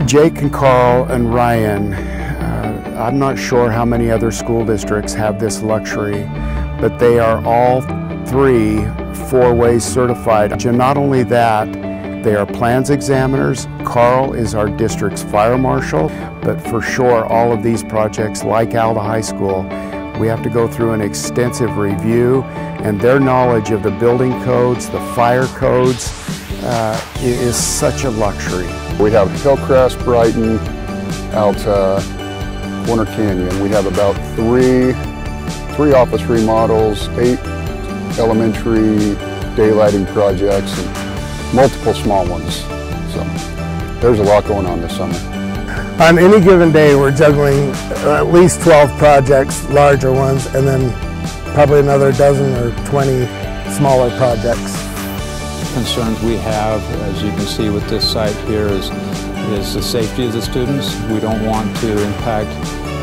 Jake and Carl and Ryan, I'm not sure how many other school districts have this luxury, but they are all three four-way certified. And not only that, they are plans examiners. Carl is our district's fire marshal, but for sure all of these projects, like Alda High School, we have to go through an extensive review, and their knowledge of the building codes, the fire codes, is such a luxury. We have Hillcrest, Brighton, Alta, Winter Canyon. We have about three office remodels, 8 elementary daylighting projects, and multiple small ones. So there's a lot going on this summer. On any given day, we're juggling at least 12 projects, larger ones, and then probably another dozen or 20 smaller projects. Concerns we have, as you can see with this site here, is the safety of the students. We don't want to impact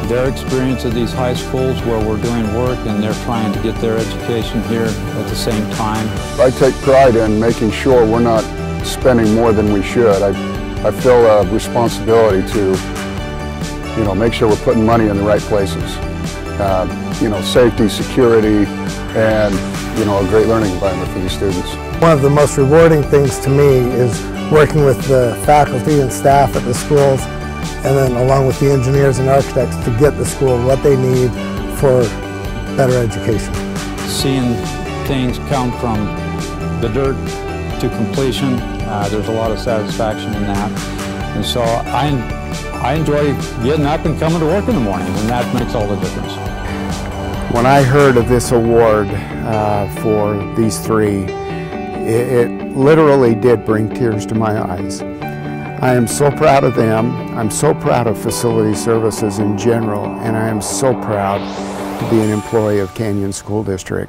their experience at these high schools where we're doing work and they're trying to get their education here at the same time. I take pride in making sure we're not spending more than we should. I feel a responsibility to, make sure we're putting money in the right places. Safety, security, and, a great learning environment for these students. One of the most rewarding things to me is working with the faculty and staff at the schools, and then along with the engineers and architects to get the school what they need for better education. Seeing things come from the dirt to completion, there's a lot of satisfaction in that. And so I enjoy getting up and coming to work in the morning, and that makes all the difference. When I heard of this award for these three, it literally did bring tears to my eyes. I am so proud of them. I'm so proud of facility services in general, and I am so proud to be an employee of Canyon School District.